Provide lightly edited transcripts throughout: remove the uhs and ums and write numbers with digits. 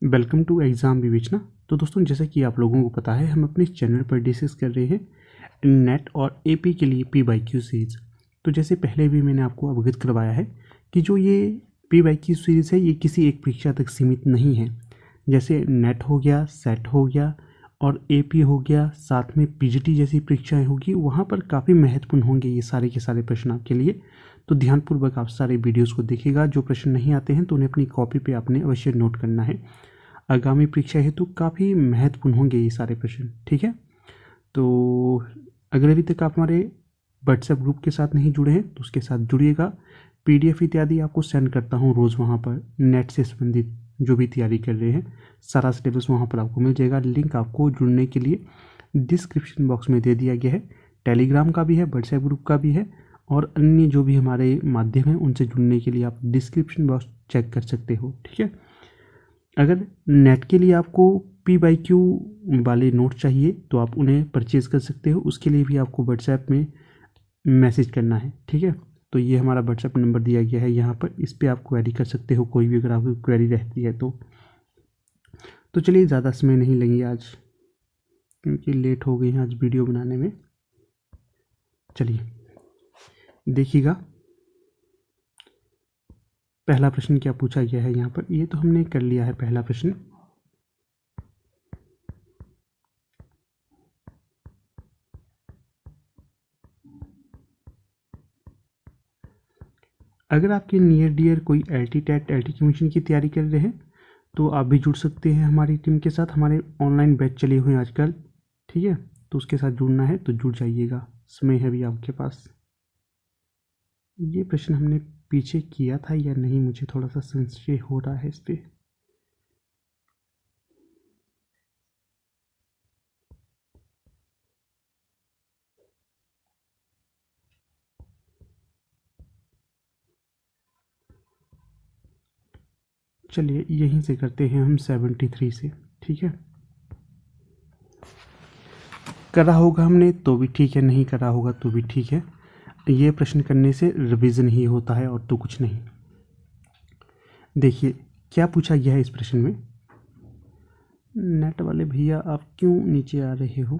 Welcome to exam विवेचना। तो दोस्तों, जैसा कि आप लोगों को पता है, हम अपने चैनल पर डिस्कस कर रहे हैं नेट और एपी के लिए पी बाई क्यू सीरीज़। तो जैसे पहले भी मैंने आपको अवगत करवाया है कि जो ये पी बाई क्यू सीरीज़ है, ये किसी एक परीक्षा तक सीमित नहीं है। जैसे नेट हो गया, सेट हो गया और एपी हो गया, साथ में पीजीटी जैसी परीक्षाएं होगी, वहाँ पर काफ़ी महत्वपूर्ण होंगे ये सारे के सारे प्रश्न आपके लिए। तो ध्यानपूर्वक आप सारे वीडियोज़ को देखिएगा। जो प्रश्न नहीं आते हैं तो उन्हें अपनी कॉपी पे आपने अवश्य नोट करना है। आगामी परीक्षा हेतु काफ़ी महत्वपूर्ण होंगे ये सारे प्रश्न, ठीक है। तो अगर अभी तक आप हमारे व्हाट्सएप ग्रुप के साथ नहीं जुड़े हैं तो उसके साथ जुड़िएगा। पीडीएफ इत्यादि आपको सेंड करता हूँ रोज़ वहाँ पर। नेट से संबंधित जो भी तैयारी कर रहे हैं सारा सिलेबस वहाँ पर आपको मिल जाएगा। लिंक आपको जुड़ने के लिए डिस्क्रिप्शन बॉक्स में दे दिया गया है। टेलीग्राम का भी है, व्हाट्सएप ग्रुप का भी है और अन्य जो भी हमारे माध्यम हैं उनसे जुड़ने के लिए आप डिस्क्रिप्शन बॉक्स चेक कर सकते हो, ठीक है। अगर नेट के लिए आपको पी बाई क्यू वाले नोट चाहिए तो आप उन्हें परचेज़ कर सकते हो। उसके लिए भी आपको व्हाट्सएप में मैसेज करना है, ठीक है। तो ये हमारा व्हाट्सएप नंबर दिया गया है यहाँ पर, इस पर आप क्वेरी कर सकते हो कोई भी अगर आपकी क्वेरी रहती है तो चलिए, ज़्यादा समय नहीं लेंगे आज क्योंकि लेट हो गई है आज वीडियो बनाने में। चलिए देखिएगा, पहला प्रश्न क्या पूछा गया है यहाँ पर। ये तो हमने कर लिया है पहला प्रश्न। अगर आपके नियर डियर कोई एलटी टेट एलटी कमीशन की तैयारी कर रहे हैं तो आप भी जुड़ सकते हैं हमारी टीम के साथ। हमारे ऑनलाइन बैच चले हुए हैं आजकल, ठीक है। तो उसके साथ जुड़ना है तो जुड़ जाइएगा, समय है अभी आपके पास। ये प्रश्न हमने पीछे किया था या नहीं, मुझे थोड़ा सा संशय हो रहा है इस पर। चलिए यहीं से करते हैं हम 73 से, ठीक है। करा होगा हमने तो भी ठीक है, नहीं करा होगा तो भी ठीक है। ये प्रश्न करने से रिवीजन ही होता है और तो कुछ नहीं। देखिए क्या पूछा गया है इस प्रश्न में। नेट वाले भैया आप क्यों नीचे आ रहे हो?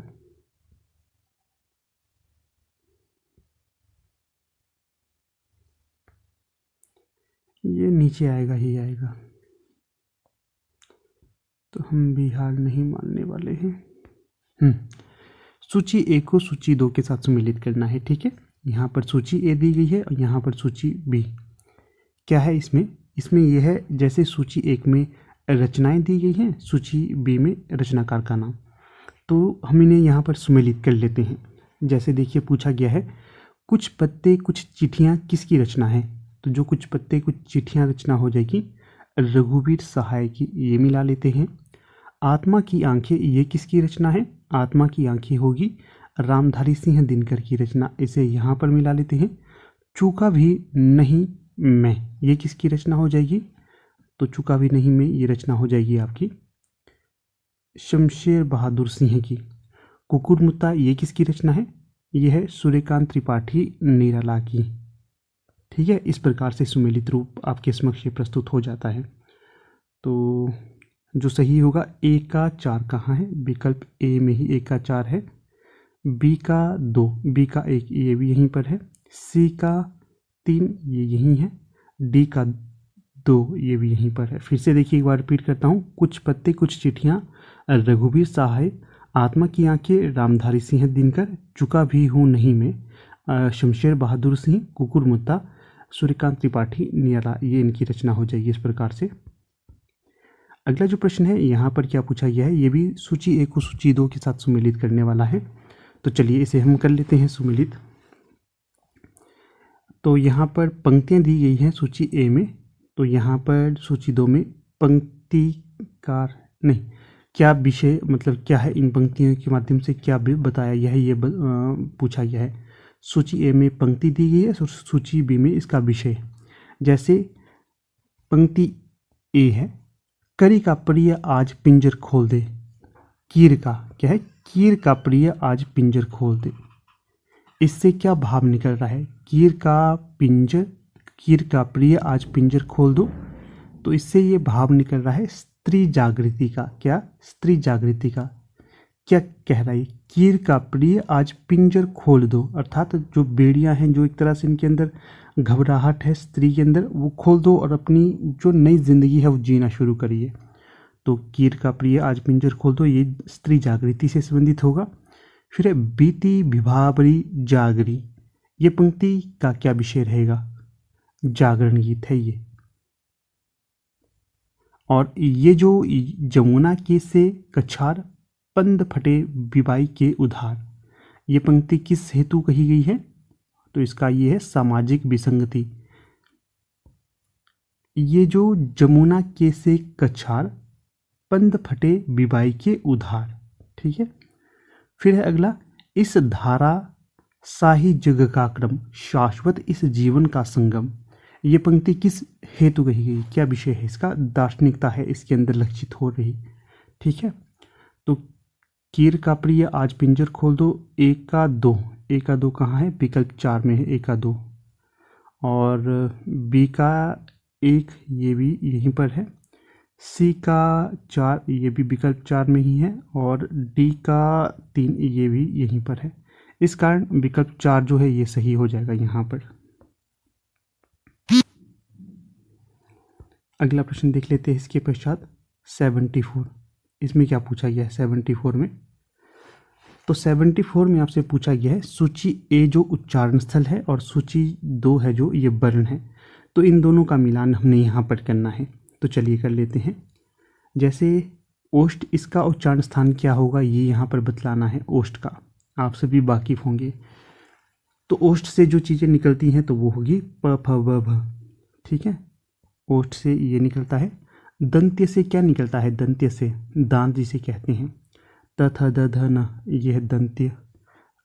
ये नीचे आएगा ही आएगा, तो हम भी हार नहीं मानने वाले हैं। सूची ए को सूची 2 के साथ सम्मिलित करना है, ठीक है। यहाँ पर सूची ए दी गई है और यहाँ पर सूची बी। क्या है इसमें? इसमें यह है जैसे सूची 1 में रचनाएं दी गई हैं, सूची बी में रचनाकार का नाम। तो हम इन्हें यहाँ पर सम्मिलित कर लेते हैं। जैसे देखिए पूछा गया है कुछ पत्ते कुछ चिट्ठियाँ किसकी रचना है। तो जो कुछ पत्ते कुछ चिट्ठियाँ रचना हो जाएगी रघुवीर सहाय की, ये मिला लेते हैं। आत्मा की आंखें, ये किसकी रचना है? आत्मा की आंखें होगी रामधारी सिंह दिनकर की रचना, इसे यहाँ पर मिला लेते हैं। चूका भी नहीं मैं, ये किसकी रचना हो जाएगी? तो चूका भी नहीं मैं, ये रचना हो जाएगी आपकी शमशेर बहादुर सिंह की। कुकुरमुत्ता, ये किसकी रचना है? ये है सूर्यकांत त्रिपाठी निराला की, ठीक है। इस प्रकार से सुमेलित रूप आपके समक्ष प्रस्तुत हो जाता है। तो जो सही होगा, ए का 4 कहाँ है? विकल्प ए में ही ए का 4 है। बी का 2, बी का 1 ये भी यहीं पर है। सी का 3 ये यहीं है। डी का 2 ये भी यहीं पर है। फिर से देखिए, एक बार रिपीट करता हूँ। कुछ पत्ते कुछ चिट्ठियाँ रघुवीर सहाय, आत्मा की आंखें रामधारी सिंह दिनकर, चुका भी हूँ नहीं मैं शमशेर बहादुर सिंह, कुकुरमुत्ता सूर्यकांत त्रिपाठी निराला, ये इनकी रचना हो जाएगी इस प्रकार से। अगला जो प्रश्न है यहाँ पर क्या पूछा गया है, ये भी सूची 1 को सूची 2 के साथ सम्मिलित करने वाला है। तो चलिए इसे हम कर लेते हैं सम्मिलित। तो यहाँ पर पंक्तियाँ दी गई हैं सूची ए में, तो यहाँ पर सूची 2 में पंक्तिकार नहीं, क्या विषय मतलब क्या है, इन पंक्तियों के माध्यम से क्या भी बताया गया है, ये पूछा गया है। सूची ए में पंक्ति दी गई है और सूची बी में इसका विषय। जैसे पंक्ति ए है, करी का प्रिय आज पिंजर खोल दे। कीर का क्या है? कीर का प्रिय आज पिंजर खोल दे। इससे क्या भाव निकल रहा है? कीर का पिंजर, कीर का प्रिय आज पिंजर खोल दो, तो इससे ये भाव निकल रहा है स्त्री जागृति का। क्या? स्त्री जागृति का। क्या कह रहा है? कीर का प्रिय आज पिंजर खोल दो, अर्थात जो बेड़ियां हैं, जो एक तरह से इनके अंदर घबराहट है स्त्री के अंदर, वो खोल दो और अपनी जो नई जिंदगी है वो जीना शुरू करिए। तो कीर का प्रिय आज पिंजर खोल दो, ये स्त्री जागृति से संबंधित होगा। फिर है बीती विभावरी जागरी, ये पंक्ति का क्या विषय रहेगा? जागरण गीत है ये। और ये जो जमुना के से कछार पंद फटे बिबाई के उधार, ये पंक्ति किस हेतु कही गई है? तो इसका ये है सामाजिक विसंगति। ये जो जमुना के से कछार पंद फटे बिबाई के उधार, ठीक है। फिर है अगला, इस धारा साही जग का क्रम, शाश्वत इस जीवन का संगम, ये पंक्ति किस हेतु कही गई? क्या विषय है इसका? दार्शनिकता है इसके अंदर लक्षित हो रही, ठीक है। तो कीर का प्रिय आज पिंजर खोल दो, एक का दो, एक का दो कहाँ है? विकल्प 4 में है एक का दो। और बी का 1 ये भी यहीं पर है, सी का 4 ये भी विकल्प 4 में ही है, और डी का 3 ये भी यहीं पर है। इस कारण विकल्प 4 जो है ये सही हो जाएगा यहाँ पर। अगला प्रश्न देख लेते हैं इसके पश्चात 74। इसमें क्या पूछा गया है 74 में? तो 74 में आपसे पूछा गया है सूची ए जो उच्चारण स्थल है और सूची 2 है जो ये वर्ण है, तो इन दोनों का मिलान हमने यहाँ पर करना है। तो चलिए कर लेते हैं। जैसे ओष्ठ, इसका उच्चारण स्थान क्या होगा ये यहाँ पर बतलाना है। ओष्ठ का आप सभी वाकिफ होंगे। तो ओष्ठ से जो चीज़ें निकलती हैं तो वो होगी प फ व भ, ठीक है। ओष्ठ से ये निकलता है। दंत्य से क्या निकलता है? दंत्य से दांत जिसे कहते हैं, त थ द ध न, ये है दंत्य।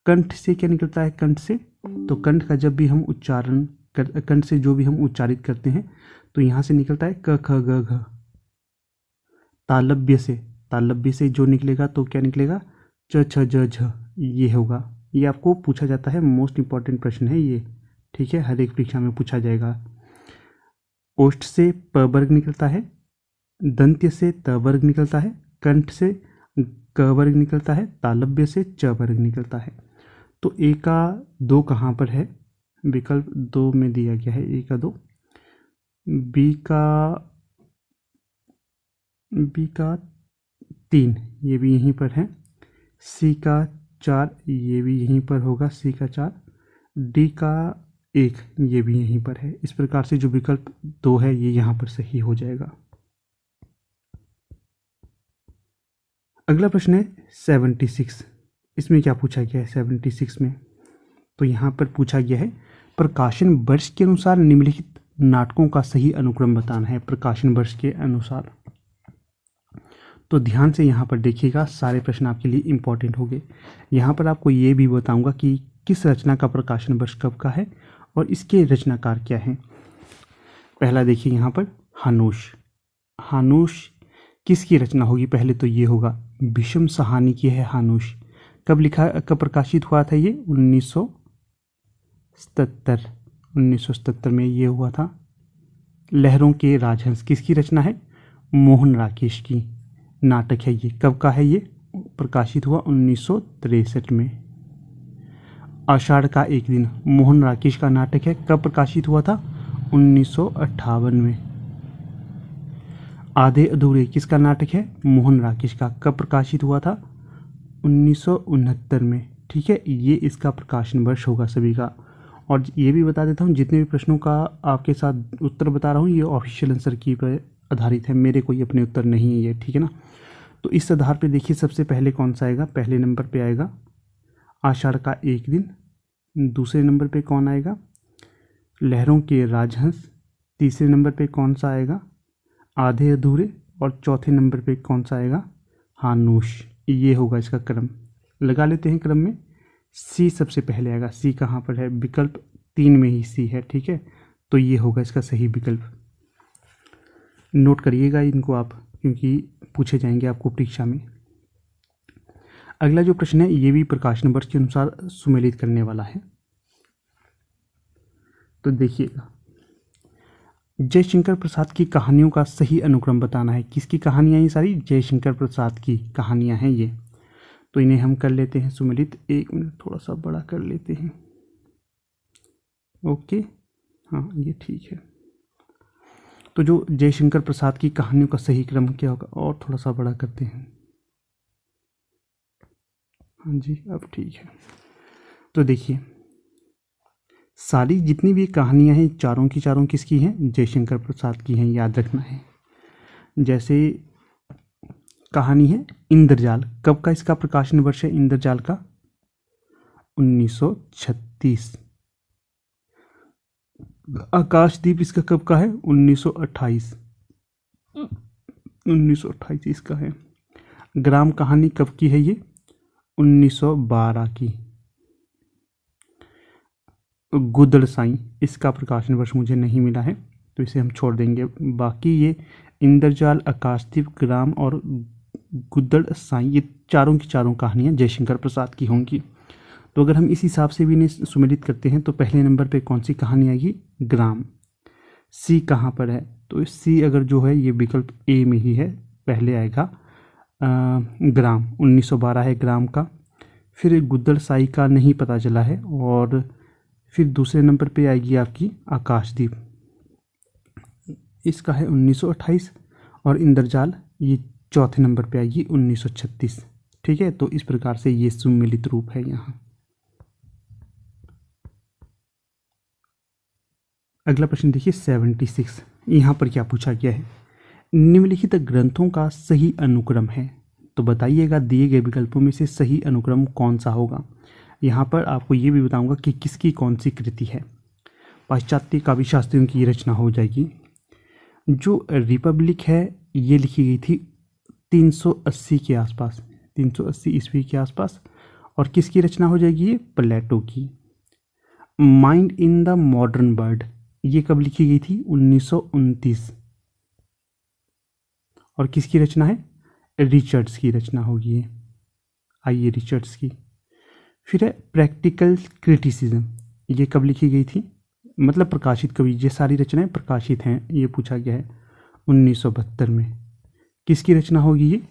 कंठ से क्या निकलता है? कंठ से, तो कंठ का जब भी हम उच्चारण कर, कंठ से जो भी हम उच्चारित करते हैं तो यहाँ से निकलता है क ख ग घ। तालव्य से, तालव्य से जो निकलेगा तो क्या निकलेगा? च छ ज झ, ये होगा। ये आपको पूछा जाता है, मोस्ट इंपॉर्टेंट प्रश्न है ये, ठीक है, हर एक परीक्षा में पूछा जाएगा। ओष्ठ से प वर्ग निकलता है, दंत्य से त वर्ग निकलता है, कंठ से क वर्ग निकलता है, तालव्य से च वर्ग निकलता है। तो ए का 2 कहाँ पर है? विकल्प 2 में दिया गया है ए का 2। बी का 3 ये भी यहीं पर है। सी का 4 ये भी यहीं पर होगा, सी का 4। डी का 1 ये भी यहीं पर है। इस प्रकार से जो विकल्प 2 है ये यहाँ पर सही हो जाएगा। अगला प्रश्न है 76। इसमें क्या पूछा गया है 76 में? तो यहाँ पर पूछा गया है प्रकाशन वर्ष के अनुसार निम्नलिखित नाटकों का सही अनुक्रम बताना है। प्रकाशन वर्ष के अनुसार, तो ध्यान से यहाँ पर देखिएगा, सारे प्रश्न आपके लिए इम्पोर्टेंट होंगे। यहाँ पर आपको ये भी बताऊंगा कि किस रचना का प्रकाशन वर्ष कब का है और इसके रचनाकार क्या हैं। पहला देखिए यहाँ पर हानूश। हानूश किसकी रचना होगी? पहले तो ये होगा भीष्म साहनी की है हानूश। कब लिखा, कब प्रकाशित हुआ था ये? 1977 में ये हुआ था। लहरों के राजहंस किसकी रचना है? मोहन राकेश की नाटक है ये। कब का है ये? प्रकाशित हुआ 1963 में। आषाढ़ का एक दिन मोहन राकेश का नाटक है। कब प्रकाशित हुआ था? 1958 में। आधे अधूरे किसका नाटक है? मोहन राकेश का। कब प्रकाशित हुआ था? 1969 में, ठीक है। ये इसका प्रकाशन वर्ष होगा सभी का। और ये भी बता देता हूँ, जितने भी प्रश्नों का आपके साथ उत्तर बता रहा हूँ ये ऑफिशियल आंसर की पर आधारित है, मेरे कोई अपने उत्तर नहीं है ये, ठीक है ना। तो इस आधार पे देखिए सबसे पहले कौन सा आएगा? पहले नंबर पे आएगा आषाढ़ का एक दिन। दूसरे नंबर पे कौन आएगा? लहरों के राजहंस। तीसरे नंबर पे कौन सा आएगा? आधे अधूरे। और चौथे नंबर पे कौन सा आएगा? हानूश। ये होगा इसका क्रम। लगा लेते हैं क्रम में। सी सबसे पहले आएगा। सी कहाँ पर है? विकल्प 3 में ही सी है, ठीक है। तो ये होगा इसका सही विकल्प। नोट करिएगा इनको आप, क्योंकि पूछे जाएंगे आपको परीक्षा में। अगला जो प्रश्न है ये भी प्रकाशन वर्ष के अनुसार सुमेलित करने वाला है। तो देखिएगा, जयशंकर प्रसाद की कहानियों का सही अनुक्रम बताना है। किसकी कहानियाँ ये सारी? जयशंकर प्रसाद की कहानियाँ हैं ये। तो इन्हें हम कर लेते हैं सुमिलित। एक मिनट, थोड़ा सा बड़ा कर लेते हैं। ओके, हाँ ये ठीक है। तो जो जयशंकर प्रसाद की कहानियों का सही क्रम क्या होगा? और थोड़ा सा बड़ा करते हैं। हाँ जी, अब ठीक है। तो देखिए, सारी जितनी भी कहानियाँ हैं चारों की चारों किसकी हैं? जयशंकर प्रसाद की हैं, याद रखना है। जैसे कहानी है इंद्रजाल, कब का इसका प्रकाशन वर्ष है इंद्रजाल का? 1936। आकाशदीप इसका कब का है? 1928। 1928 इसका है। ग्राम कहानी कब की है ये? 1912 की। गुदड़ साई, इसका प्रकाशन वर्ष मुझे नहीं मिला है तो इसे हम छोड़ देंगे। बाकी ये इंद्रजाल, आकाशदीप, ग्राम और गुदड़ साई, ये चारों की चारों कहानियाँ जयशंकर प्रसाद की होंगी। तो अगर हम इस हिसाब से भी इन्हें सुमेलित करते हैं तो पहले नंबर पे कौन सी कहानी आएगी? ग्राम। सी कहाँ पर है? तो सी अगर जो है ये विकल्प ए में ही है, पहले आएगा ग्राम। 1912 है ग्राम का। फिर गुदड़ साई का नहीं पता चला है। और फिर दूसरे नंबर पे आएगी आपकी आकाशदीप, इसका है 1928। और इंद्रजाल ये चौथे नंबर पे आएगी 1936। ठीक है, तो इस प्रकार से ये सुमेलित रूप है यहाँ। अगला प्रश्न देखिए 76। यहाँ पर क्या पूछा गया है? निम्नलिखित ग्रंथों का सही अनुक्रम है, तो बताइएगा दिए गए विकल्पों में से सही अनुक्रम कौन सा होगा। यहाँ पर आपको ये भी बताऊंगा कि किसकी कौन सी कृति है। पाश्चात्य काव्य शास्त्रियों की रचना हो जाएगी। जो रिपब्लिक है ये लिखी गई थी 380 के आसपास, 380 ईस्वी के आसपास। और किसकी रचना हो जाएगी? ये प्लेटो की। Mind in the modern world ये कब लिखी गई थी? 1929। और किसकी रचना है? रिचर्ड्स की रचना होगी ये, आइए रिचर्ड्स की। फिर है प्रैक्टिकल क्रिटिसिज्म, ये कब लिखी गई थी? मतलब प्रकाशित कभी, ये सारी रचनाएं प्रकाशित हैं, ये पूछा गया है 1972 में। किसकी रचना होगी ये?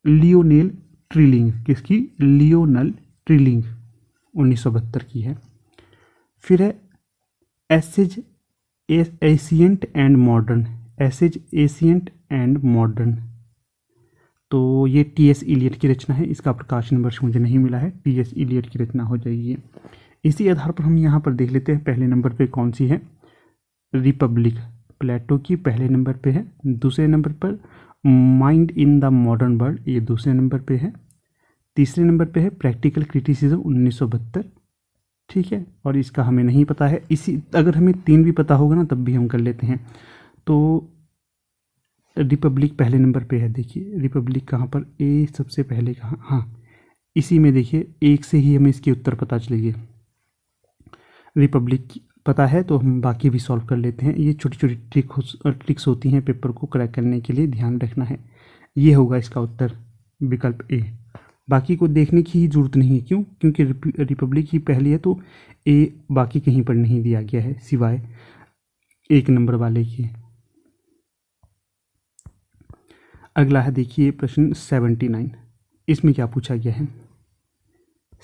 Lionel Trilling. किसकी? लियोनल ट्रिलिंग, 1972 की है। फिर है essays ancient and modern, essays ancient and modern, तो ये टी.एस. इलियट की रचना है। इसका प्रकाशन वर्ष मुझे नहीं मिला है, टी.एस. इलियट की रचना हो जाएगी। इसी आधार पर हम यहाँ पर देख लेते हैं पहले नंबर पे कौन सी है। रिपब्लिक प्लेटो की पहले नंबर पे है। दूसरे नंबर पर mind in the modern world, ये दूसरे नंबर पे है। तीसरे नंबर पे है प्रैक्टिकल क्रिटिसिज्म 1972। ठीक है, और इसका हमें नहीं पता है। इसी अगर हमें तीन भी पता होगा ना तब भी हम कर लेते हैं। तो रिपब्लिक पहले नंबर पे है। देखिए रिपब्लिक कहाँ पर? ए सबसे पहले कहाँ? हाँ इसी में। देखिए एक से ही हमें इसके उत्तर पता चलेंगे। रिपब्लिक पता है तो हम बाकी भी सॉल्व कर लेते हैं। ये छोटी छोटी ट्रिक्स होती हैं पेपर को क्रैक करने के लिए, ध्यान रखना है। ये होगा इसका उत्तर, विकल्प ए। बाकी को देखने की ही जरूरत नहीं है। क्यों? क्योंकि रिपब्लिक ही पहली है तो ए बाकी कहीं पर नहीं दिया गया है सिवाय एक नंबर वाले की। अगला है देखिए प्रश्न 79। इसमें क्या पूछा गया है?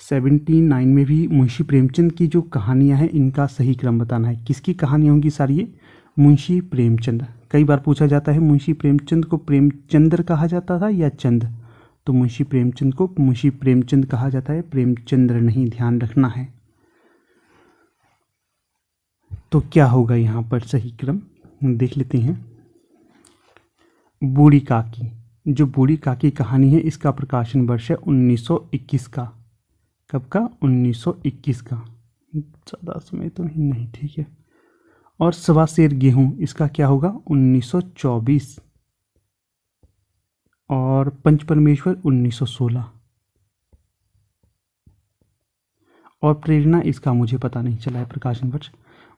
79 में भी मुंशी प्रेमचंद की जो कहानियां हैं इनका सही क्रम बताना है। किसकी कहानियां होंगी सारी ये? मुंशी प्रेमचंद। कई बार पूछा जाता है मुंशी प्रेमचंद को प्रेमचंद्र कहा जाता था या चंद, तो मुंशी प्रेमचंद को मुंशी प्रेमचंद कहा जाता है, प्रेमचंद्र नहीं, ध्यान रखना है। तो क्या होगा यहाँ पर सही क्रम, देख लेते हैं। बूढ़ी काकी, जो बूढ़ी काकी कहानी है इसका प्रकाशन वर्ष है 1921 का। कब का? 1921 का, ज़्यादा समय तो नहीं, ठीक है। और सवा सेर गेहूँ इसका क्या होगा? 1924। और पंच परमेश्वर 1916। और प्रेरणा इसका मुझे पता नहीं चला है प्रकाशन वर्ष।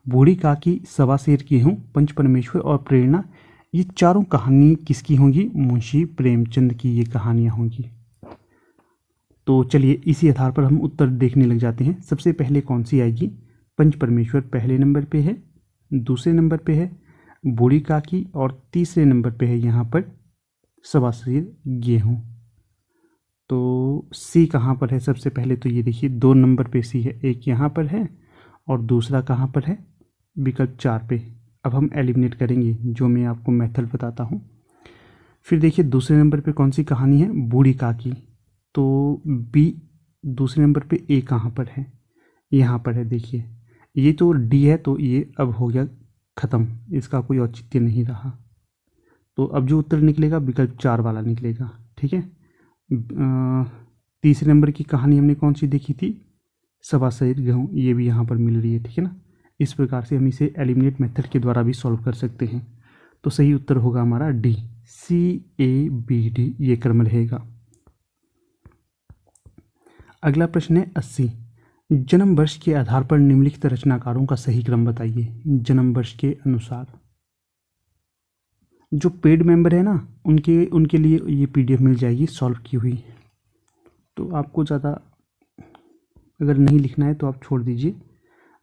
बूढ़ी काकी, सवा सेर गेहूँ, पंच परमेश्वर और प्रेरणा, ये चारों कहानी किसकी होंगी? मुंशी प्रेमचंद की ये कहानियाँ होंगी। तो चलिए इसी आधार पर हम उत्तर देखने लग जाते हैं। सबसे पहले कौन सी आएगी? पंच परमेश्वर पहले नंबर पे है, दूसरे नंबर पे है बूढ़ी काकी और तीसरे नंबर पे है यहाँ पर सवाशरीर गेहूँ। तो सी कहाँ पर है? सबसे पहले तो ये देखिए 2 नंबर पे सी है, एक यहाँ पर है और दूसरा कहाँ पर है? विकल्प 4 पे। अब हम एलिमिनेट करेंगे, जो मैं आपको मेथड बताता हूँ। फिर देखिए दूसरे नंबर पे कौन सी कहानी है? बूढ़ी काकी। तो बी। दूसरे नंबर पे ए कहाँ पर है? यहाँ पर है। देखिए ये तो डी है, तो ये अब हो गया ख़त्म, इसका कोई औचित्य नहीं रहा। तो अब जो उत्तर निकलेगा विकल्प 4 वाला निकलेगा। ठीक है। तीसरे नंबर की कहानी हमने कौन सी देखी थी? सवाशरीर गेहूँ, ये भी यहाँ पर मिल रही है। ठीक है ना। इस प्रकार से हम इसे एलिमिनेट मेथड के द्वारा भी सॉल्व कर सकते हैं। तो सही उत्तर होगा हमारा डी, CABD ये क्रम रहेगा। अगला प्रश्न है 80। जन्म वर्ष के आधार पर निम्नलिखित रचनाकारों का सही क्रम बताइए। जन्म वर्ष के अनुसार जो पेड मेंबर है ना, उनके लिए ये PDF मिल जाएगी सॉल्व की हुई। तो आपको ज़्यादा अगर नहीं लिखना है तो आप छोड़ दीजिए।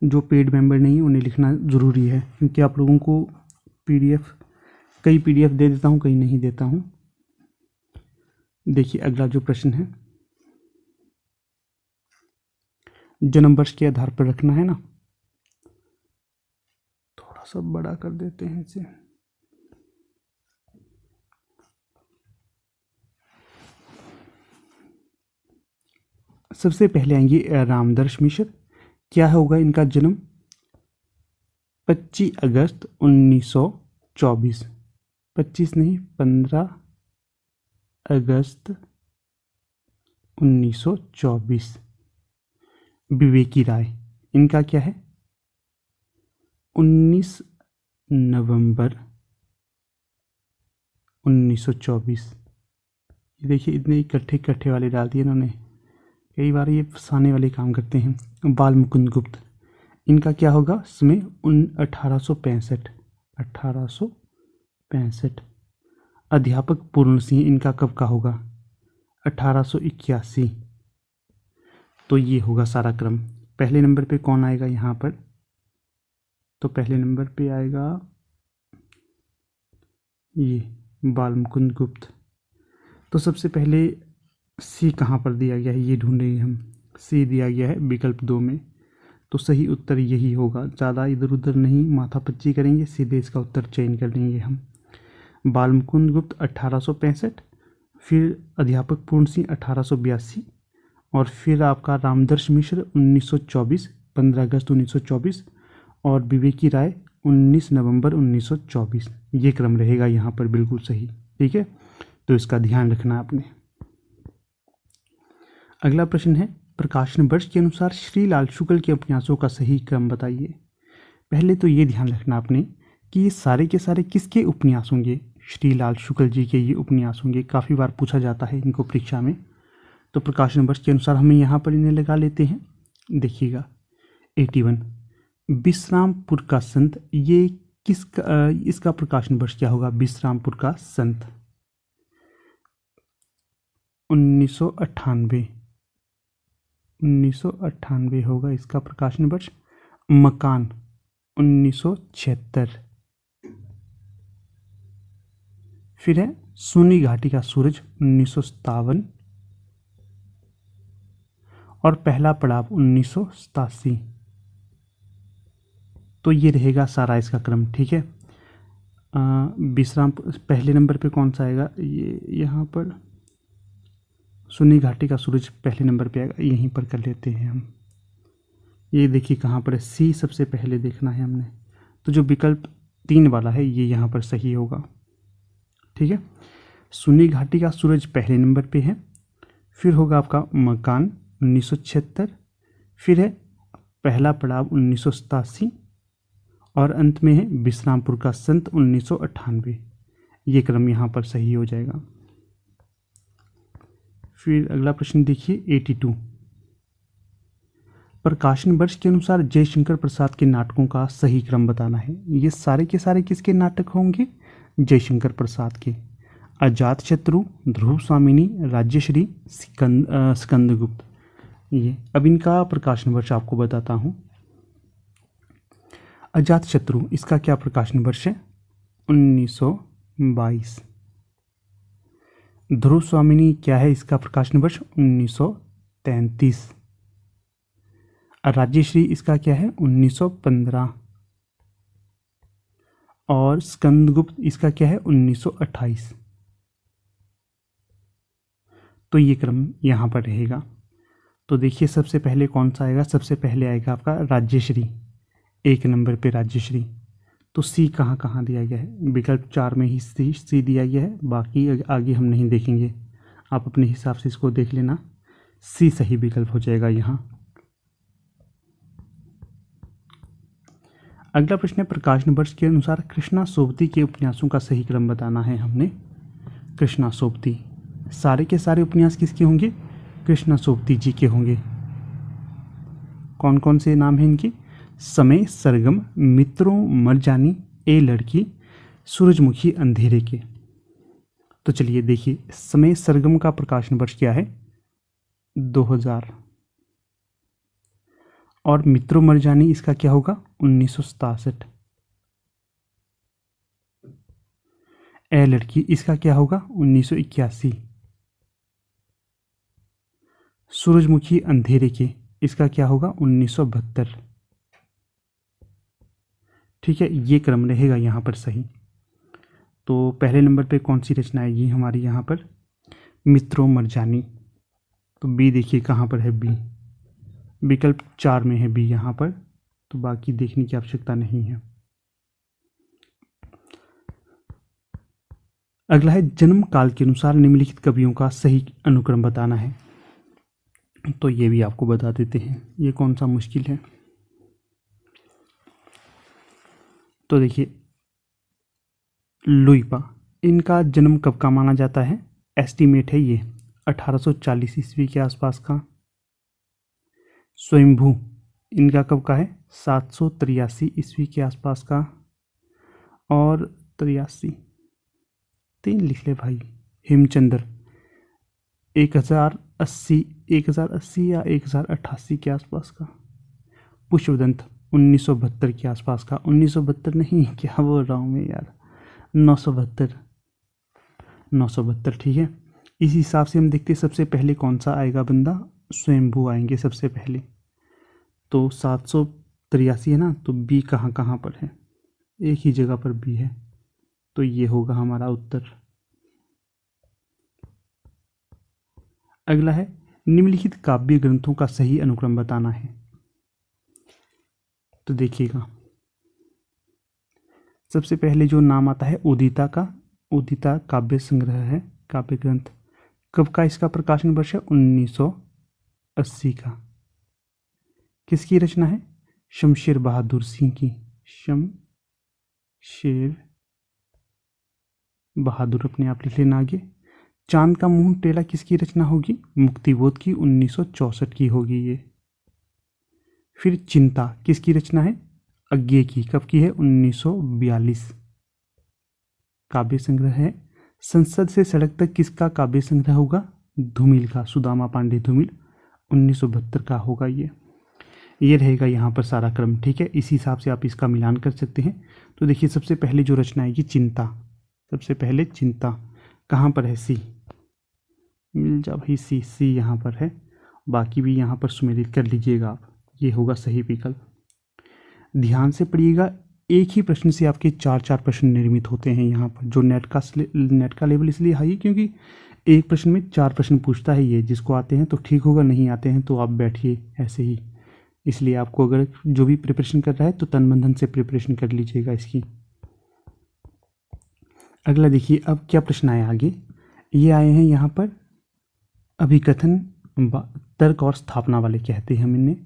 जो पेड मेंबर नहीं है उन्हें लिखना ज़रूरी है, क्योंकि आप लोगों को कई PDF दे देता हूँ, कहीं नहीं देता हूँ। देखिए अगला जो प्रश्न है, जन्म वर्ष के आधार पर रखना है ना, थोड़ा सा बड़ा कर देते हैं इसे। सबसे पहले आएंगे रामदर्श मिश्र। क्या होगा इनका जन्म? 25 अगस्त 1924। 25 नहीं, 15 अगस्त 1924। विवेकी राय, इनका क्या है? 19 नवंबर 1924। ये देखिए इतने इकट्ठे वाले डाल दिए इन्होंने, कई बार ये फंसाने वाले काम करते हैं। बाल मुकुंद गुप्त, इनका क्या होगा? इसमें 1865। अध्यापक पूर्ण सिंह, इनका कब का होगा? 1881। तो ये होगा सारा क्रम। पहले नंबर पे कौन आएगा यहाँ पर? तो पहले नंबर पे आएगा ये बाल मुकुंद गुप्त। तो सबसे पहले सी कहाँ पर दिया गया है ये ढूंढेंगे हम। सी दिया गया है विकल्प 2 में, तो सही उत्तर यही होगा। ज़्यादा इधर उधर नहीं माथापच्ची करेंगे, सीधे इसका उत्तर चयन कर लेंगे हम। बाल मुकुंद गुप्त 1865, फिर अध्यापक पूर्ण सिंह 1882, और फिर आपका रामदर्श मिश्र 1924, 15 अगस्त 1924, और विवेकी राय 19 नवंबर 1924। ये क्रम रहेगा यहाँ पर बिल्कुल सही। ठीक है, तो इसका ध्यान रखना आपने। अगला प्रश्न है, प्रकाशन वर्ष के अनुसार श्री लाल शुक्ल के उपन्यासों का सही क्रम बताइए। पहले तो ये ध्यान रखना आपने कि ये सारे के सारे किसके उपन्यास होंगे? श्री लाल शुक्ल जी के ये उपन्यास होंगे। काफ़ी बार पूछा जाता है इनको परीक्षा में। तो प्रकाशन वर्ष के अनुसार हम यहाँ पर इन्हें लगा लेते हैं। देखिएगा 81, विश्रामपुर का संत, ये इसका प्रकाशन वर्ष क्या होगा? विश्रामपुर का संत 1998 होगा इसका प्रकाशन वर्ष। मकान 1976। फिर है सोनी घाटी का सूरज 1957, और पहला पड़ाव 1987। तो ये रहेगा सारा इसका क्रम। ठीक है। विश्राम पहले नंबर पे कौन सा आएगा? ये यहाँ पर सोनी घाटी का सूरज पहले नंबर पे आएगा, यहीं पर कर लेते हैं हम। ये देखिए कहाँ पर है, सी सबसे पहले देखना है हमने। तो जो विकल्प 3 वाला है ये यहाँ पर सही होगा। ठीक है, सोनी घाटी का सूरज पहले नंबर पे है, फिर होगा आपका मकान 1976, फिर है पहला पड़ाव 1987, और अंत में है विश्रामपुर का संत 1998। ये क्रम यहाँ पर सही हो जाएगा। फिर अगला प्रश्न देखिए 82, प्रकाशन वर्ष के अनुसार जयशंकर प्रसाद के नाटकों का सही क्रम बताना है। ये सारे के सारे किसके नाटक होंगे? जयशंकर प्रसाद के। अजातशत्रु, ध्रुव स्वामिनी, राज्यश्री, स्कंदगुप्त। ये अब इनका प्रकाशन वर्ष आपको बताता हूँ। अजातशत्रु इसका क्या प्रकाशन वर्ष है? 1922। ध्रुव स्वामिनी क्या है इसका प्रकाशन वर्ष? 1933। राज्यश्री इसका क्या है? 1915। और स्कंदगुप्त इसका क्या है? 1928। तो ये क्रम यहाँ पर रहेगा। तो देखिए सबसे पहले कौन सा आएगा? सबसे पहले आएगा आपका राज्यश्री, 1 नंबर पे राज्यश्री। तो सी कहाँ कहाँ दिया गया है? विकल्प 4 में ही सी दिया गया है, बाकी आगे हम नहीं देखेंगे, आप अपने हिसाब से इसको देख लेना। सी सही विकल्प हो जाएगा यहाँ। अगला प्रश्न है, प्रकाशन वर्ष के अनुसार कृष्णा सोबती के उपन्यासों का सही क्रम बताना है हमने। कृष्णा सोबती, सारे के सारे उपन्यास किसके होंगे? कृष्णा सोबती जी के होंगे। कौन कौन से नाम हैं इनके? समय, सरगम, मित्रों, मरजानी, ए लड़की, सूरजमुखी, अंधेरे के। तो चलिए देखिए, समय सरगम का प्रकाशन वर्ष क्या है? 2000। और मित्रों मरजानी इसका क्या होगा? 1967। ए लड़की इसका क्या होगा? 1981। सूरजमुखी अंधेरे के इसका क्या होगा? 1972। ठीक है, ये क्रम रहेगा यहाँ पर सही। तो पहले नंबर पे कौन सी रचना आएगी हमारी यहाँ पर? मित्रों मरजानी। तो बी देखिए कहाँ पर है? बी विकल्प 4 में है बी यहाँ पर, तो बाकी देखने की आवश्यकता नहीं है। अगला है, जन्म काल के अनुसार निम्नलिखित कवियों का सही अनुक्रम बताना है। तो ये भी आपको बता देते हैं, ये कौन सा मुश्किल है। तो देखिए, लुइपा, इनका जन्म कब का माना जाता है? एस्टीमेट है ये 1840 ईस्वी के आसपास का। स्वयंभू, इनका कब का है? 783 ईस्वी के आसपास का। और 83 3 लिख ले भाई। हेमचंद्र 1080 या 1088 के आसपास का। पुष्पदंत 1972 के आसपास का। 1972 नहीं, क्या बोल रहा हूँ मैं यार, 972। ठीक है, इस हिसाब से हम देखते सबसे पहले कौन सा आएगा बंदा? स्वयंभू आएंगे सबसे पहले। तो 783 है ना, तो बी कहाँ कहाँ पर है? एक ही जगह पर बी है, तो ये होगा हमारा उत्तर। अगला है, निम्नलिखित काव्य ग्रंथों का सही अनुक्रम बताना है। तो देखिएगा, सबसे पहले जो नाम आता है उदिता का, उदिता काव्य संग्रह है, काव्य ग्रंथ। कब का इसका प्रकाशन वर्ष है? 1980 का। किसकी रचना है? शमशेर बहादुर सिंह की। शमशेर बहादुर अपने आप लिख लेना आगे। चांद का मुंह टेढ़ा किसकी रचना होगी? मुक्तिबोध की, 1964 की होगी ये। फिर चिंता किसकी रचना है? अज्ञे की। कब की है? 1942। काव्य संग्रह है। संसद से सड़क तक किसका काव्य संग्रह होगा? धूमिल का, सुदामा पांडे धूमिल, 1972 का होगा ये रहेगा यहाँ पर सारा क्रम। ठीक है, इसी हिसाब से आप इसका मिलान कर सकते हैं। तो देखिए, सबसे पहले जो रचना आएगी चिंता, सबसे पहले चिंता कहाँ पर है? सी, मिल जा भाई, सी यहाँ पर है। बाकी भी यहाँ पर सुमेलित कर लीजिएगा आप, ये होगा सही विकल्प। ध्यान से पढ़िएगा, एक ही प्रश्न से आपके 4 प्रश्न निर्मित होते हैं यहाँ पर। जो नेट का लेवल इसलिए हाई है क्योंकि एक प्रश्न में 4 प्रश्न पूछता है ये। जिसको आते हैं तो ठीक होगा, नहीं आते हैं तो आप बैठिए ऐसे ही। इसलिए आपको अगर जो भी प्रिपरेशन कर रहा है तो तन मन धन से प्रिपरेशन कर लीजिएगा इसकी। अगला देखिए, अब क्या प्रश्न आए आगे। ये आए हैं यहाँ पर अभिकथन, तर्क और स्थापना वाले कहते हैं हम इन्हें,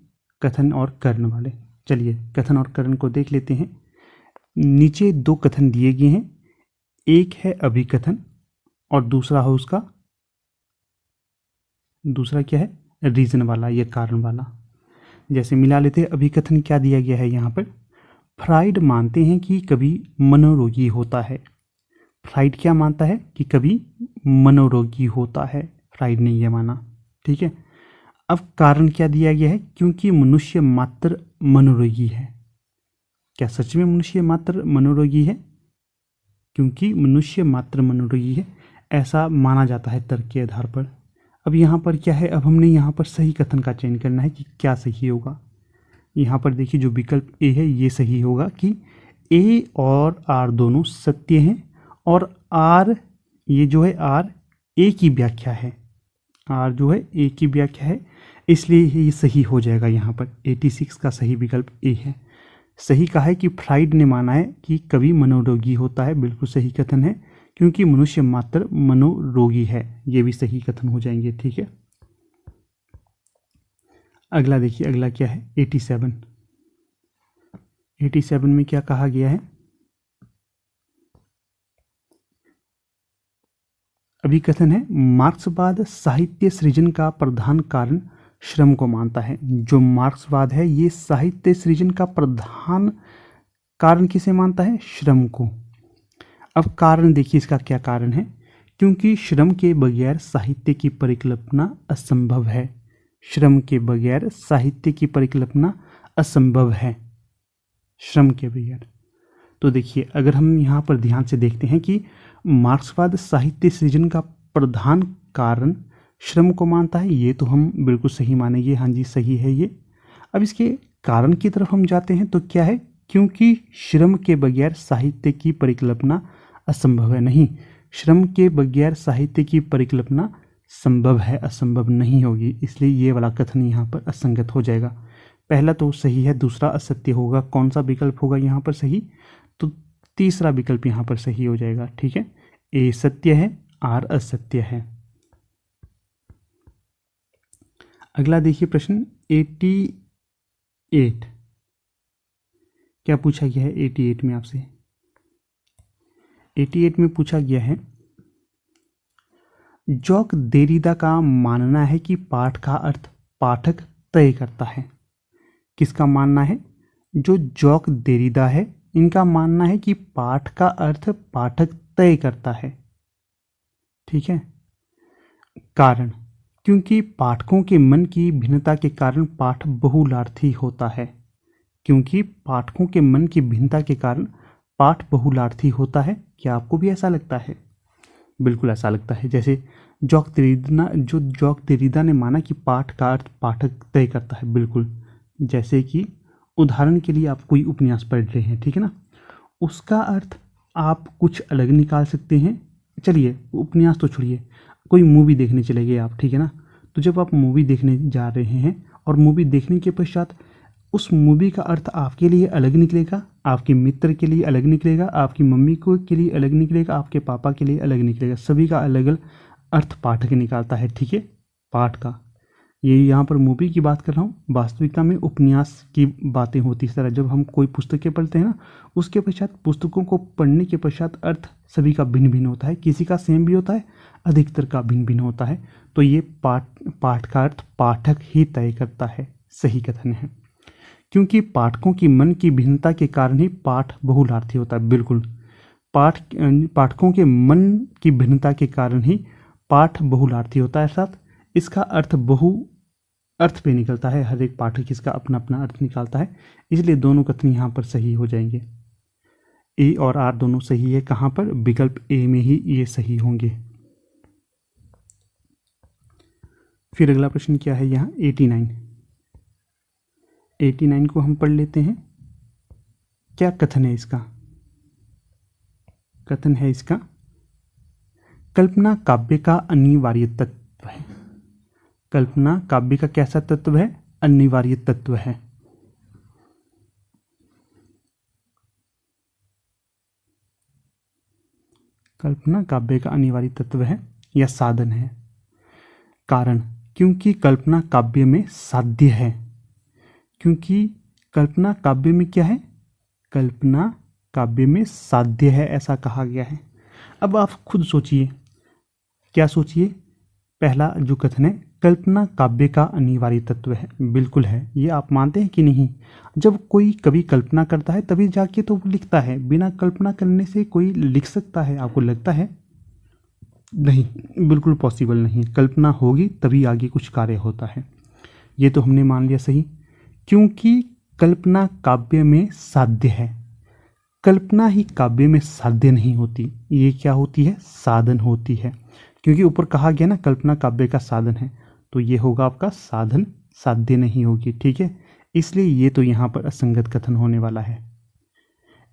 कथन और कर्ण वाले। चलिए कथन और कर्ण को देख लेते हैं। नीचे 2 कथन दिए गए हैं, एक है अभिकथन और दूसरा है उसका, दूसरा क्या है? रीजन वाला या कारण वाला। जैसे मिला लेते हैं। अभिकथन क्या दिया गया है यहाँ पर? फ्राइड मानते हैं कि कभी मनोरोगी होता है। फ्राइड क्या मानता है? कि कभी मनोरोगी होता है। फ्राइड ने यह माना। ठीक है, अब कारण क्या दिया गया है? क्योंकि मनुष्य मात्र मनोरोगी है। क्या सच में मनुष्य मात्र मनोरोगी है? क्योंकि मनुष्य मात्र मनोरोगी है ऐसा माना जाता है तर्क के आधार पर। अब यहाँ पर क्या है, अब हमने यहाँ पर सही कथन का चयन करना है कि क्या सही होगा। यहाँ पर देखिए जो विकल्प ए है ये सही होगा कि ए और आर दोनों सत्य हैं और आर ये जो है आर ए की व्याख्या है, आर जो है ए की व्याख्या है, इसलिए ये सही हो जाएगा। यहाँ पर 86 का सही विकल्प ए है। सही कहा है कि फ्राइड ने माना है कि कवि मनोरोगी होता है, बिल्कुल सही कथन है, क्योंकि मनुष्य मात्र मनोरोगी है, ये भी सही कथन हो जाएंगे। ठीक है, अगला देखिए, अगला क्या है 87। 87 में क्या कहा गया है, अभी कथन है मार्क्सवाद साहित्य सृजन का प्रधान कारण श्रम को मानता है। जो मार्क्सवाद है ये साहित्य सृजन का प्रधान कारण किसे मानता है? श्रम को। अब कारण देखिए इसका क्या कारण है, क्योंकि श्रम के बगैर साहित्य की परिकल्पना असंभव है। श्रम के बगैर साहित्य की परिकल्पना असंभव है, श्रम के बगैर। तो देखिए अगर हम यहाँ पर ध्यान से देखते हैं कि मार्क्सवाद साहित्य सृजन का प्रधान कारण श्रम को मानता है, ये तो हम बिल्कुल सही मानेंगे, हाँ जी सही है ये। अब इसके कारण की तरफ हम जाते हैं तो क्या है, क्योंकि श्रम के बगैर साहित्य की परिकल्पना असंभव है। नहीं, श्रम के बगैर साहित्य की परिकल्पना संभव है, असंभव नहीं होगी, इसलिए ये वाला कथन यहाँ पर असंगत हो जाएगा। पहला तो सही है, दूसरा असत्य होगा। कौन सा विकल्प होगा यहाँ पर सही? तो तीसरा विकल्प यहाँ पर सही हो जाएगा। ठीक है, ए सत्य है, आर असत्य है। अगला देखिए प्रश्न 88। क्या पूछा गया है 88 में आपसे? 88 में पूछा गया है जॉक देरिदा का मानना है कि पाठ का अर्थ पाठक तय करता है। किसका मानना है? जो जॉक देरिदा है इनका मानना है कि पाठ का अर्थ पाठक तय करता है। ठीक है, कारण, क्योंकि पाठकों के मन की भिन्नता के कारण पाठ बहुलार्थी होता है। क्योंकि पाठकों के मन की भिन्नता के कारण पाठ बहुलार्थी होता है। क्या आपको भी ऐसा लगता है? बिल्कुल ऐसा लगता है। जैसे जॉक देरिदा ने माना कि पाठ का अर्थ पाठक तय करता है, बिल्कुल। जैसे कि उदाहरण के लिए आप कोई उपन्यास पढ़ रहे हैं, ठीक है ना, उसका अर्थ आप कुछ अलग निकाल सकते हैं। चलिए उपन्यास तो छोड़िए, कोई मूवी देखने चले गए आप, ठीक है ना, तो जब आप मूवी देखने जा रहे हैं और मूवी देखने के पश्चात उस मूवी का अर्थ आपके लिए अलग निकलेगा, आपके मित्र के लिए अलग निकलेगा, आपकी मम्मी को के लिए अलग निकलेगा, आपके पापा के लिए अलग निकलेगा। सभी का अलग अलग अर्थ पाठक निकालता है। ठीक है, पाठ का, ये यहाँ पर मूवी की बात कर रहा हूँ, वास्तविकता में उपन्यास की बातें होती इस तरह। जब हम कोई पुस्तकें पढ़ते हैं ना, उसके पश्चात पुस्तकों को पढ़ने के पश्चात अर्थ सभी का भिन्न भिन्न होता है, किसी का सेम भी होता है, अधिकतर का भिन्न भिन्न होता है। तो ये पाठ का अर्थ पाठक ही तय करता है, सही कथन है। क्योंकि पाठकों की मन की भिन्नता के कारण ही पाठ बहुलार्थी होता है, बिल्कुल। पाठकों के मन की भिन्नता के कारण ही पाठ बहुलार्थी होता है, अर्थात इसका अर्थ बहु अर्थ पे निकलता है। हर एक पाठक इसका अपना अपना अर्थ निकालता है, इसलिए दोनों कथन यहाँ पर सही हो जाएंगे। ए और आर दोनों सही है। कहाँ पर? विकल्प ए में ही ये सही होंगे। फिर अगला प्रश्न क्या है यहाँ 89। 89 को हम पढ़ लेते हैं। क्या कथन है इसका? कथन है इसका, कल्पना काव्य का अनिवार्य तत्व है। कल्पना काव्य का कैसा तत्व है? अनिवार्य तत्व है। कल्पना काव्य का अनिवार्य तत्व है या साधन है। कारण, क्योंकि कल्पना काव्य में साध्य है। क्योंकि कल्पना काव्य में क्या है? कल्पना काव्य में साध्य है, ऐसा कहा गया है। अब आप खुद सोचिए, क्या सोचिए? पहला जो कथन है कल्पना काव्य का अनिवार्य तत्व है, बिल्कुल है। ये आप मानते हैं कि नहीं? जब कोई कवि कल्पना करता है तभी जाके तो वो लिखता है। बिना कल्पना करने से कोई लिख सकता है? आपको लगता है? नहीं, बिल्कुल पॉसिबल नहीं। कल्पना होगी तभी आगे कुछ कार्य होता है। ये तो हमने मान लिया सही। क्योंकि कल्पना काव्य में साध्य है। कल्पना ही काव्य में साध्य नहीं होती, ये क्या होती है? साधन होती है। क्योंकि ऊपर कहा गया ना कल्पना काव्य का साधन है, तो ये होगा आपका साधन, साध्य नहीं होगी। ठीक है, इसलिए ये तो यहाँ पर असंगत कथन होने वाला है।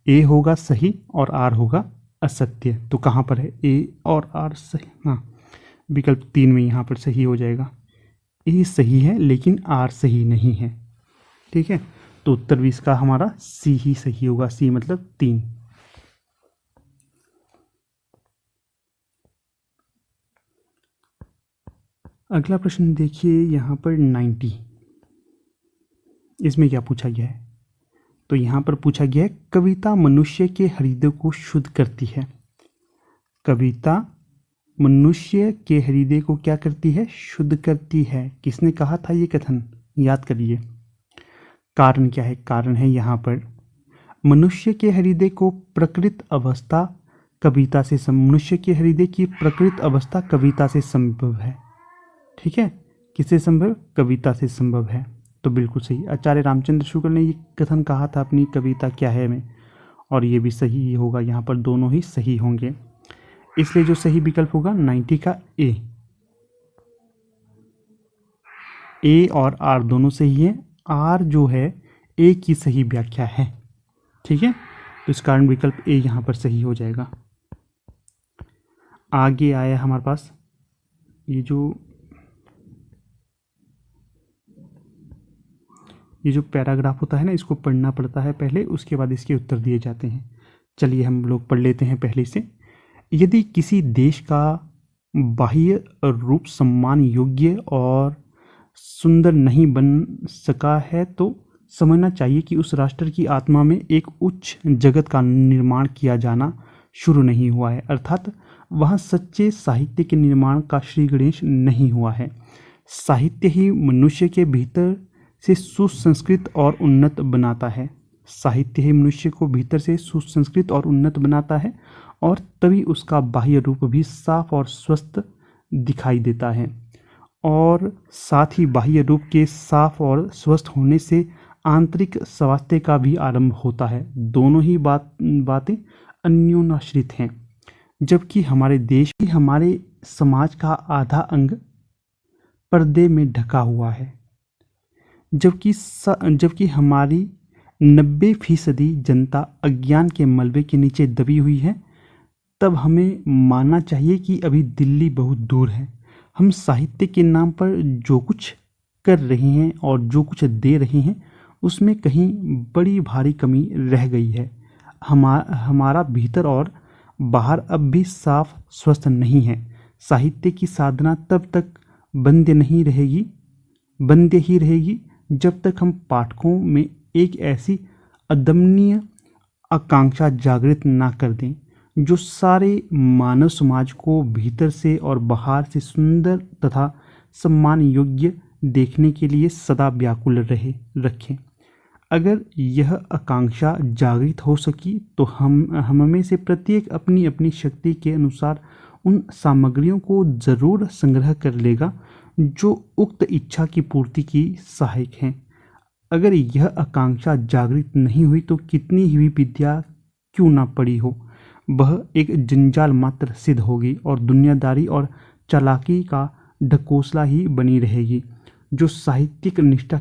ए होगा सही और आर होगा असत्य। तो कहाँ पर है ए और आर सही? हाँ, विकल्प 3 में यहाँ पर सही हो जाएगा। ए सही है लेकिन आर सही नहीं है। ठीक है, तो उत्तर भी इसका हमारा सी ही सही होगा। सी मतलब 3। अगला प्रश्न देखिए यहाँ पर 90। इसमें क्या पूछा गया है? तो यहाँ पर पूछा गया है कविता मनुष्य के हृदय को शुद्ध करती है। कविता मनुष्य के हृदय को क्या करती है? शुद्ध करती है। किसने कहा था ये कथन? याद करिए। कारण क्या है? कारण है यहाँ पर मनुष्य के हृदय को प्रकृत अवस्था कविता से मनुष्य के हृदय की प्रकृत अवस्था कविता से संभव है। ठीक है, किससे संभव? कविता से संभव है। तो बिल्कुल सही, आचार्य रामचंद्र शुक्ल ने ये कथन कहा था अपनी कविता क्या है में, और ये भी सही होगा। यहाँ पर दोनों ही सही होंगे, इसलिए जो सही विकल्प होगा 90 का ए और आर दोनों सही है। आर जो है ए की सही व्याख्या है। ठीक है, तो इस कारण विकल्प ए यहाँ पर सही हो जाएगा। आगे आया हमारे पास ये जो पैराग्राफ होता है ना, इसको पढ़ना पड़ता है पहले, उसके बाद इसके उत्तर दिए जाते हैं। चलिए हम लोग पढ़ लेते हैं पहले से। यदि किसी देश का बाह्य रूप सम्मान योग्य और सुंदर नहीं बन सका है तो समझना चाहिए कि उस राष्ट्र की आत्मा में एक उच्च जगत का निर्माण किया जाना शुरू नहीं हुआ है, अर्थात वहाँ सच्चे साहित्य के निर्माण का श्री गणेश नहीं हुआ है। साहित्य ही मनुष्य के भीतर से सुसंस्कृत और उन्नत बनाता है। साहित्य ही मनुष्य को भीतर से सुसंस्कृत और उन्नत बनाता है, और तभी उसका बाह्य रूप भी साफ और स्वस्थ दिखाई देता है। और साथ ही बाह्य रूप के साफ और स्वस्थ होने से आंतरिक स्वास्थ्य का भी आरंभ होता है। दोनों ही बातें अन्योन्याश्रित हैं। जबकि हमारे देश की, हमारे समाज का आधा अंग पर्दे में ढका हुआ है, जबकि हमारी 90% जनता अज्ञान के मलबे के नीचे दबी हुई है, तब हमें मानना चाहिए कि अभी दिल्ली बहुत दूर है। हम साहित्य के नाम पर जो कुछ कर रहे हैं और जो कुछ दे रहे हैं, उसमें कहीं बड़ी भारी कमी रह गई है। हमारा भीतर और बाहर अब भी साफ स्वस्थ नहीं है। साहित्य की साधना तब तक बंद ही रहेगी जब तक हम पाठकों में एक ऐसी अदम्य आकांक्षा जागृत ना कर दें जो सारे मानव समाज को भीतर से और बाहर से सुंदर तथा सम्मान योग्य देखने के लिए सदा व्याकुल रखें। अगर यह आकांक्षा जागृत हो सकी तो हम में से प्रत्येक अपनी अपनी शक्ति के अनुसार उन सामग्रियों को जरूर संग्रह कर लेगा जो उक्त इच्छा की पूर्ति की सहायक हैं। अगर यह आकांक्षा जागृत नहीं हुई तो कितनी ही विद्या क्यों ना पड़ी हो, वह एक जंजाल मात्र सिद्ध होगी और दुनियादारी और चालाकी का ढकोसला ही बनी रहेगी। जो साहित्यिक निष्ठा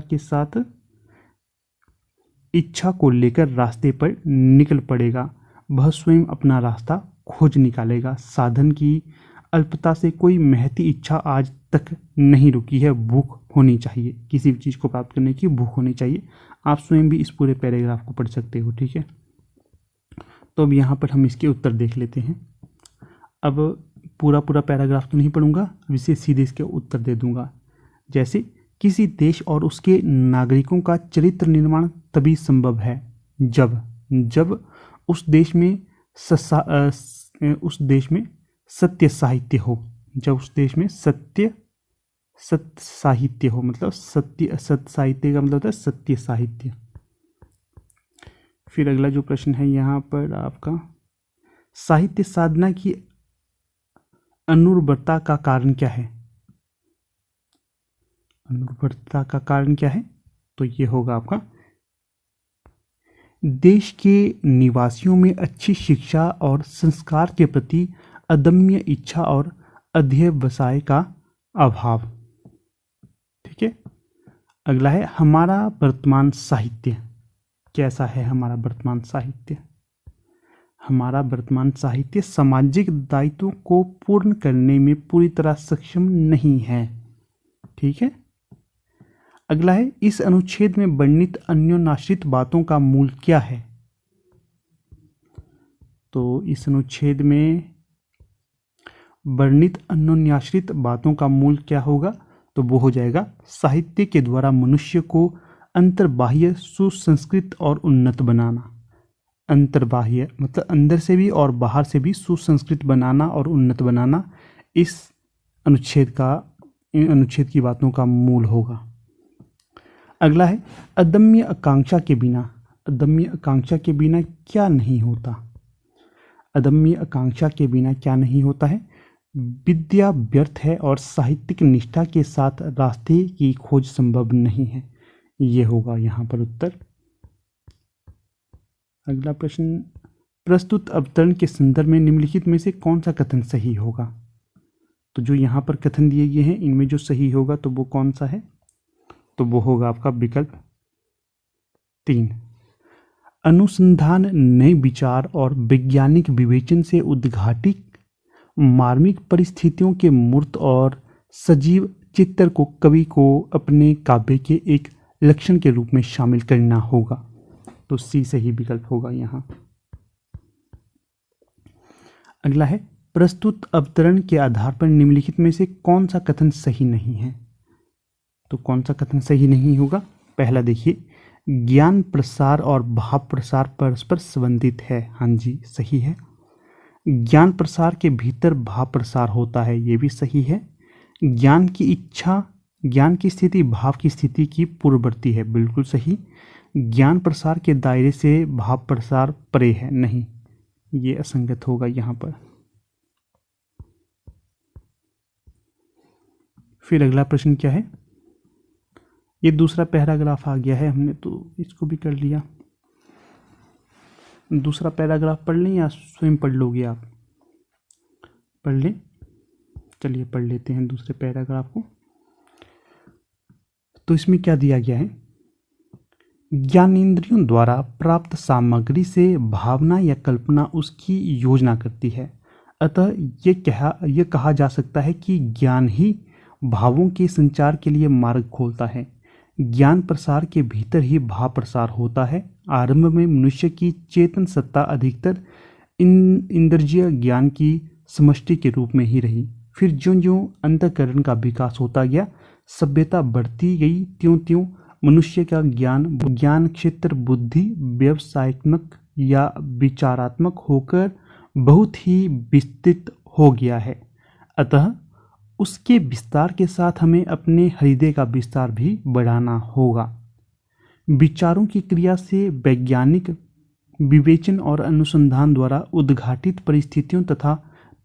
के साथ इच्छा को लेकर रास्ते पर निकल पड़ेगा, वह स्वयं अपना रास्ता खोज निकालेगा। साधन की अल्पता से कोई महती इच्छा आज तक नहीं रुकी है। भूख होनी चाहिए, किसी भी चीज़ को प्राप्त करने की भूख होनी चाहिए। आप स्वयं भी इस पूरे पैराग्राफ को पढ़ सकते हो। ठीक है, तो अब यहाँ पर हम इसके उत्तर देख लेते हैं। अब पूरा पैराग्राफ तो नहीं पढ़ूंगा, अब इसे सीधे इसके उत्तर दे दूंगा। जैसे किसी देश और उसके नागरिकों का चरित्र निर्माण तभी संभव है जब उस देश में सत्य साहित्य हो। जब उस देश में सत्य साहित्य हो, मतलब सत्य साहित्य का मतलब होता है सत्य साहित्य। फिर अगला जो प्रश्न है यहाँ पर आपका, साहित्य साधना की अनुर्बरता का कारण क्या है? अनुर्वरता का कारण क्या है? तो ये होगा आपका देश के निवासियों में अच्छी शिक्षा और संस्कार के प्रति अदम्य इच्छा और अध्यवसाय का अभाव। ठीक है, अगला है हमारा वर्तमान साहित्य कैसा है? हमारा वर्तमान साहित्य, हमारा वर्तमान साहित्य सामाजिक दायित्वों को पूर्ण करने में पूरी तरह सक्षम नहीं है। ठीक है, अगला है इस अनुच्छेद में वर्णित अन्योन्याश्रित बातों का मूल क्या है? तो इस अनुच्छेद में वर्णित अन्योन्याश्रित बातों का मूल क्या होगा? तो वो हो जाएगा साहित्य के द्वारा मनुष्य को अंतर्बाह्य सुसंस्कृत और उन्नत बनाना। अंतर्बाह्य मतलब अंदर से भी और बाहर से भी सुसंस्कृत बनाना और उन्नत बनाना इस अनुच्छेद की बातों का मूल होगा। अगला है अदम्य आकांक्षा के बिना, अदम्य आकांक्षा के बिना क्या नहीं होता? अदम्य आकांक्षा के बिना क्या नहीं होता है? विद्या व्यर्थ है और साहित्यिक निष्ठा के साथ रास्ते की खोज संभव नहीं है। ये होगा यहाँ पर उत्तर। अगला प्रश्न, प्रस्तुत अवतरण के संदर्भ में निम्नलिखित में से कौन सा कथन सही होगा? तो जो यहाँ पर कथन दिए गए हैं इनमें जो सही होगा तो वो कौन सा है? तो वो होगा आपका विकल्प 3। अनुसंधान नए विचार और वैज्ञानिक विवेचन से उद्घाटित मार्मिक परिस्थितियों के मूर्त और सजीव चित्र को कवि को अपने काव्य के एक लक्षण के रूप में शामिल करना होगा। तो सी सही विकल्प होगा यहाँ। अगला है प्रस्तुत अवतरण के आधार पर निम्नलिखित में से कौन सा कथन सही नहीं है? तो कौन सा कथन सही नहीं होगा? पहला देखिए, ज्ञान प्रसार और भाव प्रसार परस्पर संबंधित है। हाँ जी, सही है। ज्ञान प्रसार के भीतर भाव प्रसार होता है, ये भी सही है। ज्ञान की इच्छा ज्ञान की स्थिति भाव की स्थिति की पूर्ववर्ती है, बिल्कुल सही। ज्ञान प्रसार के दायरे से भाव प्रसार परे है, नहीं, ये असंगत होगा यहाँ पर। फिर अगला प्रश्न क्या है? ये दूसरा पैराग्राफ आ गया है, हमने तो इसको भी कर लिया। दूसरा पैराग्राफ पढ़ लें या स्वयं पढ़ लोगे आप? पढ़ लें, चलिए पढ़ लेते हैं दूसरे पैराग्राफ को। तो इसमें क्या दिया गया है? ज्ञानेंद्रियों द्वारा प्राप्त सामग्री से भावना या कल्पना उसकी योजना करती है। अतः ये कहा जा सकता है कि ज्ञान ही भावों के संचार के लिए मार्ग खोलता है। ज्ञान प्रसार के भीतर ही भाव प्रसार होता है। आरंभ में मनुष्य की चेतन सत्ता अधिकतर इंद्रिय ज्ञान की समष्टि के रूप में ही रही। फिर ज्यों ज्यों अंतःकरण का विकास होता गया, सभ्यता बढ़ती गई, त्यों त्यों मनुष्य का ज्ञान क्षेत्र बुद्धि व्यवसायत्मक या विचारात्मक होकर बहुत ही विस्तृत हो गया है। अतः उसके विस्तार के साथ हमें अपने हृदय का विस्तार भी बढ़ाना होगा। विचारों की क्रिया से वैज्ञानिक विवेचन और अनुसंधान द्वारा उद्घाटित परिस्थितियों तथा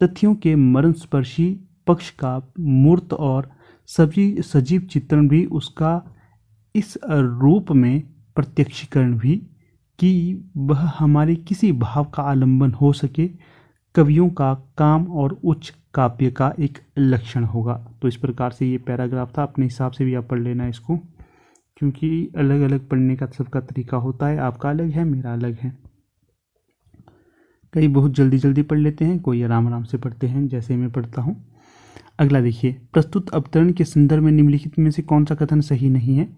तथ्यों के मरणस्पर्शी पक्ष का मूर्त और सजीव चित्रण भी उसका इस रूप में प्रत्यक्षीकरण भी कि वह हमारे किसी भाव का आलंबन हो सके, कवियों का काम और उच्च काव्य का एक लक्षण होगा। तो इस प्रकार से ये पैराग्राफ था। अपने हिसाब से भी आप पढ़ लेना इसको, क्योंकि अलग अलग पढ़ने का सबका तरीका होता है। आपका अलग है, मेरा अलग है। कई बहुत जल्दी जल्दी पढ़ लेते हैं, कोई आराम आराम से पढ़ते हैं जैसे मैं पढ़ता हूँ। अगला देखिए, प्रस्तुत अवतरण के संदर्भ में निम्नलिखित में से कौन सा कथन सही नहीं है?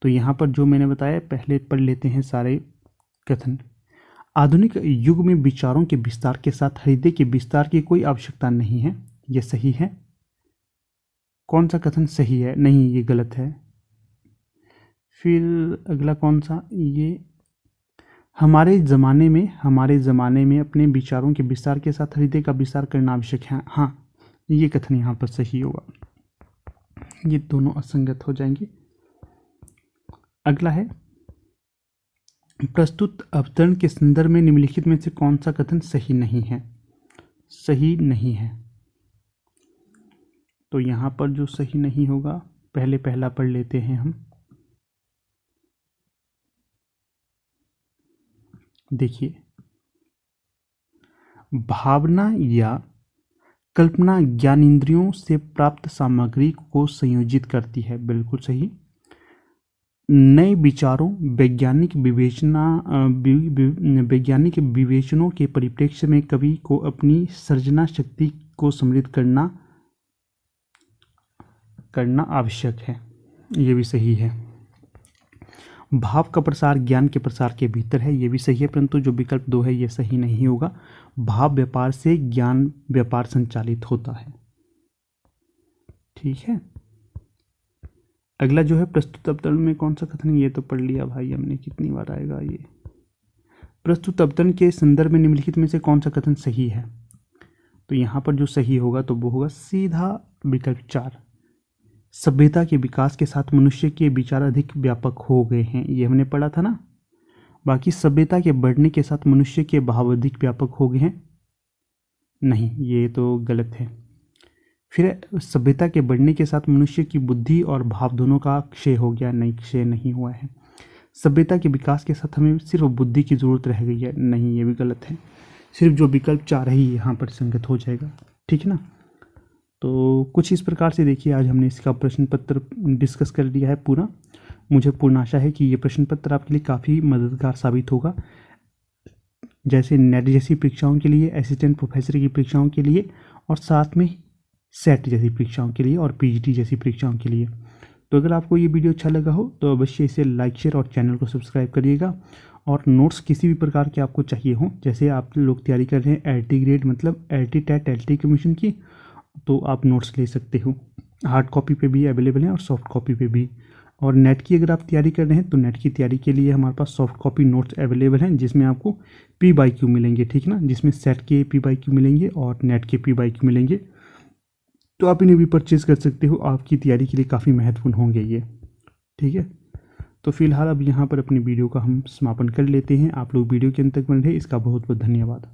तो यहाँ पर जो मैंने बताया पहले पढ़ लेते हैं सारे कथन। आधुनिक युग में विचारों के विस्तार के साथ हृदय के विस्तार की कोई आवश्यकता नहीं है, यह सही है। कौन सा कथन सही है? नहीं, ये गलत है। फिर अगला कौन सा? ये हमारे ज़माने में अपने विचारों के विस्तार के साथ हृदय का विस्तार करना आवश्यक है। हाँ, ये कथन यहाँ पर सही होगा। ये दोनों असंगत हो जाएंगे। अगला है, प्रस्तुत अवतरण के संदर्भ में निम्नलिखित में से कौन सा कथन सही नहीं है? सही नहीं है। तो यहाँ पर जो सही नहीं होगा, पहले पहला पढ़ लेते हैं हम। देखिए, भावना या कल्पना ज्ञानेंद्रियों से प्राप्त सामग्री को संयोजित करती है। बिल्कुल सही। नए विचारों, वैज्ञानिक विवेचनों के परिप्रेक्ष्य में कवि को अपनी सृजना शक्ति को समृद्ध करना आवश्यक है। ये भी सही है। भाव का प्रसार ज्ञान के प्रसार के भीतर है। ये भी सही है, परंतु जो विकल्प 2 है ये सही नहीं होगा। भाव व्यापार से ज्ञान व्यापार संचालित होता है। ठीक है। अगला जो है, प्रस्तुत अवतरण में कौन सा कथन, ये तो पढ़ लिया भाई हमने, कितनी बार आएगा ये। प्रस्तुत अवतरण के संदर्भ में निम्नलिखित में से कौन सा कथन सही है? तो यहाँ पर जो सही होगा तो वो होगा सीधा विकल्प 4। सभ्यता के विकास के साथ मनुष्य के विचार अधिक व्यापक हो गए हैं। ये हमने पढ़ा था ना। बाकी सभ्यता के बढ़ने के साथ मनुष्य के भाव अधिक व्यापक हो गए हैं, नहीं, ये तो गलत है। फिर सभ्यता के बढ़ने के साथ मनुष्य की बुद्धि और भाव दोनों का क्षय हो गया, नहीं, क्षय नहीं हुआ है। सभ्यता के विकास के साथ हमें सिर्फ बुद्धि की जरूरत रह गई है, नहीं, ये भी गलत है। सिर्फ जो विकल्प 4 है यहाँ पर संगत हो जाएगा। ठीक है ना। तो कुछ इस प्रकार से देखिए, आज हमने इसका प्रश्न पत्र डिस्कस कर लिया है पूरा। मुझे पूर्ण आशा है कि ये प्रश्न पत्र आपके लिए काफ़ी मददगार साबित होगा, जैसे नेट जैसी परीक्षाओं के लिए, असिस्टेंट प्रोफेसर की परीक्षाओं के लिए, और साथ में सेट जैसी परीक्षाओं के लिए और पीजीटी जैसी परीक्षाओं के लिए। तो अगर आपको ये वीडियो अच्छा लगा हो तो अवश्य इसे लाइक, शेयर और चैनल को सब्सक्राइब करिएगा। और नोट्स किसी भी प्रकार के आपको चाहिए हो, जैसे आप लोग तैयारी कर रहे हैं एलटी ग्रेड मतलब एलटी टेट एलटी कमीशन की, तो आप नोट्स ले सकते हो। हार्ड कॉपी पे भी अवेलेबल है और सॉफ्ट कॉपी पे भी। और नेट की अगर आप तैयारी कर रहे हैं तो नेट की तैयारी के लिए हमारे पास सॉफ्ट कॉपी नोट्स अवेलेबल हैं, जिसमें आपको P/Q मिलेंगे। ठीक ना, जिसमें सेट के P/Q मिलेंगे और नेट के P/Q मिलेंगे। तो आप इन्हें भी परचेज कर सकते हो, आपकी तैयारी के लिए काफ़ी महत्वपूर्ण होंगे ये। ठीक है। तो फिलहाल अब यहाँ पर अपनी वीडियो का हम समापन कर लेते हैं। आप लोग वीडियो के अंत तक बने रहे, इसका बहुत बहुत धन्यवाद।